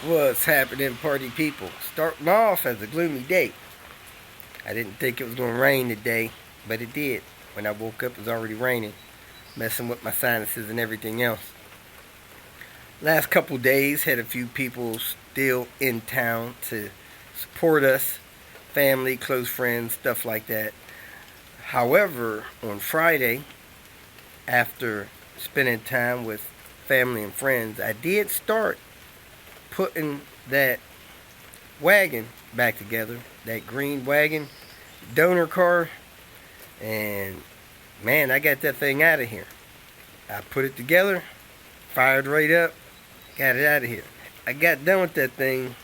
What's happening, party people? Starting off as a gloomy day. I didn't think it was going to rain today, but it did. When I woke up, it was already raining, messing with my sinuses and everything else. Last couple days, had a few people still in town to support us, family, close friends, stuff like that. However, on Friday, after spending time with family and friends, I did start putting that wagon back together, that green wagon, donor car, and man, I got that thing out of here. I put it together, fired right up, got it out of here. I got done with that thing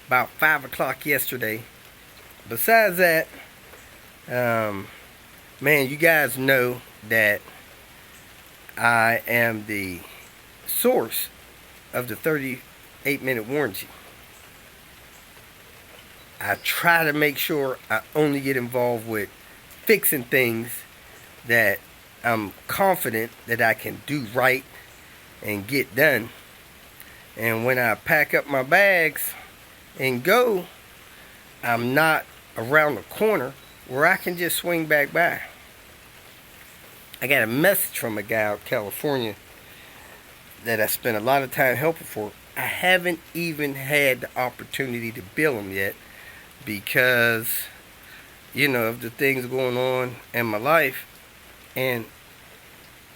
about 5 o'clock yesterday. Besides that, man, you guys know that I am the source of the 38-minute warranty. I try to make sure I only get involved with fixing things that I'm confident that I can do right and get done. And when I pack up my bags and go, I'm not around the corner where I can just swing back by. I got a message from a guy out in California that I spent a lot of time helping for. I haven't even had the opportunity to bill him yet because, of the things going on in my life. And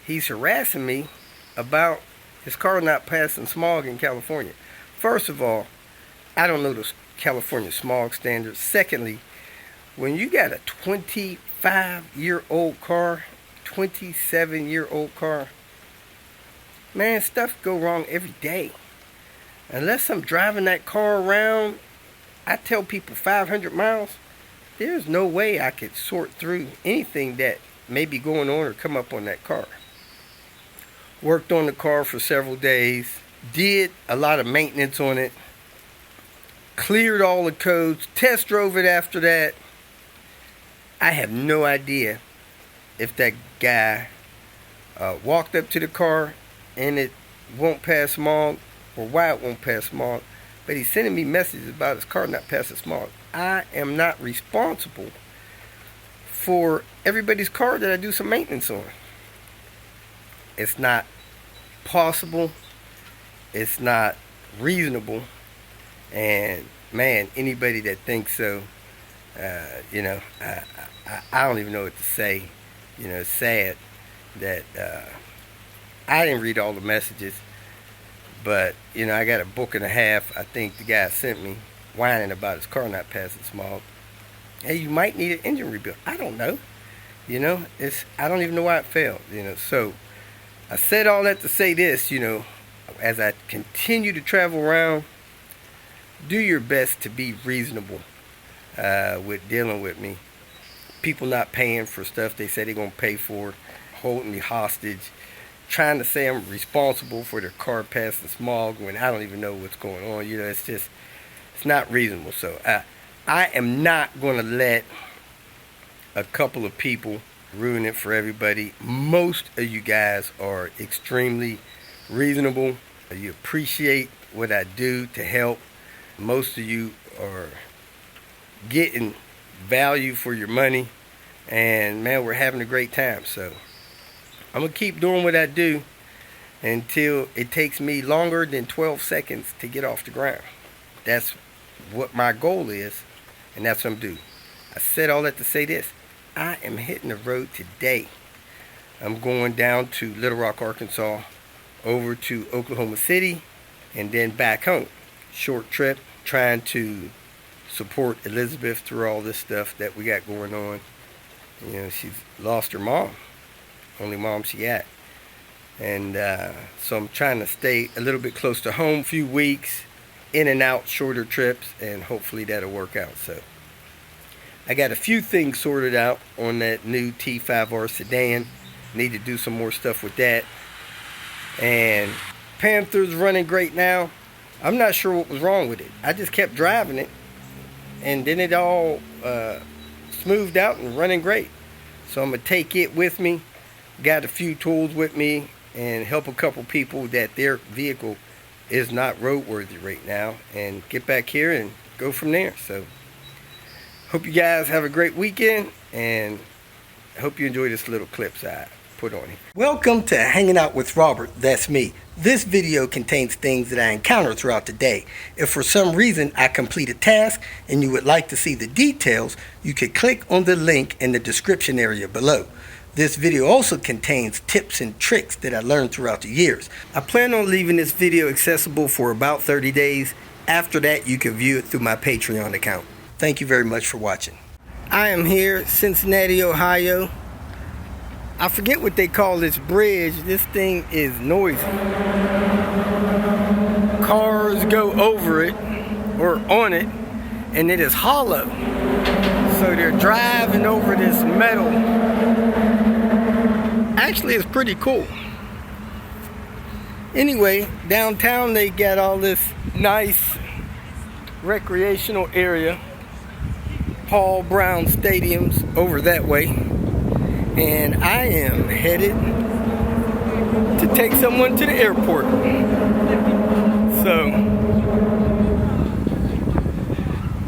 he's harassing me about his car not passing smog in California. First of all, I don't know the California smog standards. Secondly, when you got a 25-year-old car, 27-year-old car, man, stuff go wrong every day. Unless I'm driving that car around, I tell people 500 miles, there's no way I could sort through anything that may be going on or come up on that car. Worked on the car for several days, did a lot of maintenance on it, cleared all the codes, test drove it after that. I have no idea if that guy walked up to the car and it won't pass smog or why it won't pass smog, but he's sending me messages about his car not passing smog. I am not responsible for everybody's car that I do some maintenance on. It's not possible. It's not reasonable. And man, anybody that thinks so, I don't even know what to say. It's sad that I didn't read all the messages, but I got a book and a half. I think the guy sent me whining about his car not passing smog. Hey, you might need an engine rebuild. I don't know. I don't even know why it failed. So I said all that to say this. As I continue to travel around, do your best to be reasonable with dealing with me. People not paying for stuff they said they're going to pay for, holding me hostage, trying to say I'm responsible for their car passing smog when I don't even know what's going on. It's not reasonable. So I am not going to let a couple of people ruin it for everybody. Most of you guys are extremely reasonable. You appreciate what I do to help. Most of you are getting value for your money, and man, we're having a great time. So I'm gonna keep doing what I do until it takes me longer than 12 seconds to get off the ground. That's what my goal is, and that's what I'm doing. I said all that to say this. I am hitting the road today. I'm going down to Little Rock, Arkansas, over to Oklahoma City, and then back home. Short trip, trying to support Elizabeth through all this stuff that we got going on. She's lost her mom. Only mom she got. And so I'm trying to stay a little bit close to home, a few weeks, in and out, shorter trips, and hopefully that'll work out. So I got a few things sorted out on that new T5R sedan. Need to do some more stuff with that. And Panther's running great now. I'm not sure what was wrong with it. I just kept driving it, and then it all smoothed out and running great. So I'm going to take it with me. Got a few tools with me and help a couple people that their vehicle is not roadworthy right now, and get back here and go from there. So hope you guys have a great weekend, and I hope you enjoy this little clips I put on here. Welcome to Hanging Out with Robert. That's me. This video contains things that I encounter throughout the day. If for some reason I complete a task and you would like to see the details, you could click on the link in the description area below. This video also contains tips and tricks that I learned throughout the years. I plan on leaving this video accessible for about 30 days. After that, you can view it through my Patreon account. Thank you very much for watching. I am here, Cincinnati, Ohio. I forget what they call this bridge. This thing is noisy. Cars go over it or on it, and it is hollow. So they're driving over this metal. Actually, it's pretty cool. Anyway, downtown they got all this nice recreational area. Paul Brown Stadium's over that way. And I am headed to take someone to the airport. So,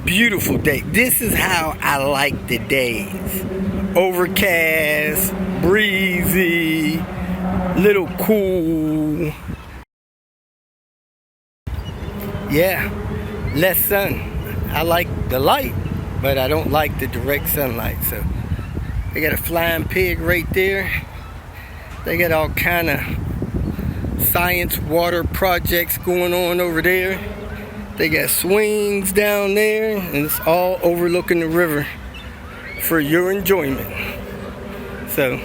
beautiful day. This is how I like the days. Overcast, breezy, little cool. Yeah, less sun. I like the light, but I don't like the direct sunlight. So they got a flying pig right there. They got all kind of science water projects going on over there. They got swings down there, and it's all overlooking the river for your enjoyment. So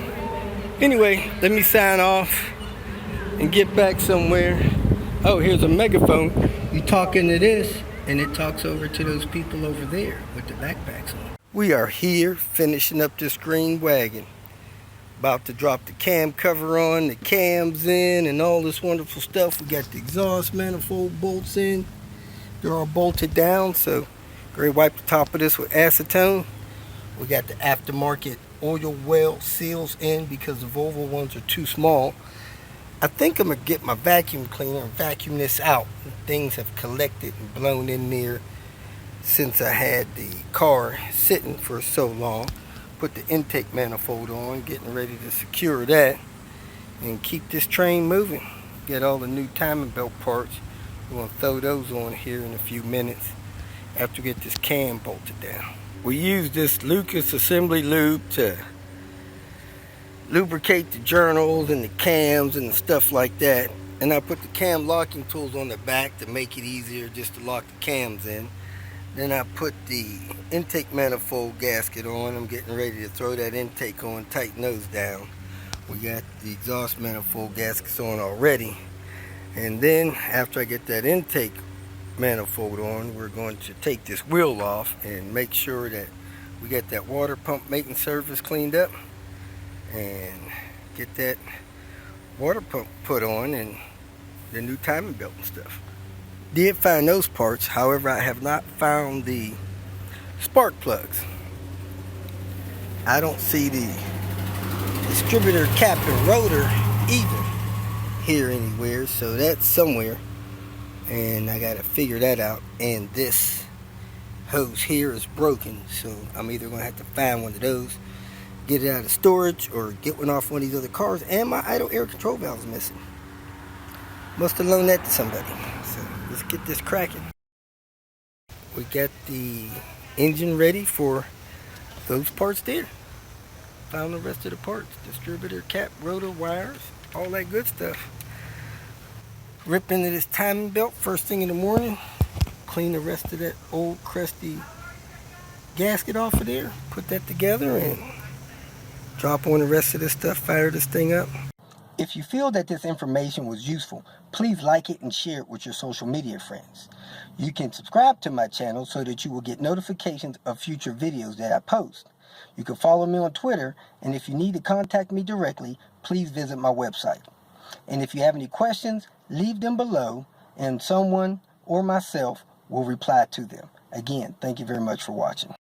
anyway, let me sign off and get back somewhere. Oh, here's a megaphone. You talk into this, and it talks over to those people over there with the backpacks on. We are here finishing up this green wagon. About to drop the cam cover on, the cams in, and all this wonderful stuff. We got the exhaust manifold bolts in. They're all bolted down, so go ahead, wipe the top of this with acetone. We got the aftermarket oil well seals in because the Volvo ones are too small. I think I'm going to get my vacuum cleaner and vacuum this out. Things have collected and blown in there since I had the car sitting for so long. Put the intake manifold on, getting ready to secure that and keep this train moving. Get all the new timing belt parts. We're going to throw those on here in a few minutes after we get this cam bolted down. We use this Lucas assembly lube to lubricate the journals and the cams and the stuff like that. And I put the cam locking tools on the back to make it easier just to lock the cams in. Then I put the intake manifold gasket on. I'm getting ready to throw that intake on, tighten those down. We got the exhaust manifold gaskets on already. And then after I get that intake manifold on, we're going to take this wheel off and make sure that we get that water pump maintenance service cleaned up and get that water pump put on and the new timing belt and stuff. Did find those parts, however I have not found the spark plugs. I don't see the distributor cap and rotor either here anywhere, so that's somewhere and I gotta figure that out. And this hose here is broken, so I'm either gonna have to find one of those, get it out of storage, or get one off one of these other cars. And my idle air control valve is missing. Must have loaned that to somebody. So let's get this cracking. We got the engine ready for those parts there. Found the rest of the parts. Distributor cap, rotor, wires, all that good stuff. Rip into this timing belt first thing in the morning. Clean the rest of that old crusty gasket off of there. Put that together and drop on the rest of this stuff. Fire this thing up. If you feel that this information was useful, please like it and share it with your social media friends. You can subscribe to my channel so that you will get notifications of future videos that I post. You can follow me on Twitter, and if you need to contact me directly, please visit my website. And if you have any questions, leave them below, and someone or myself will reply to them. Again, thank you very much for watching.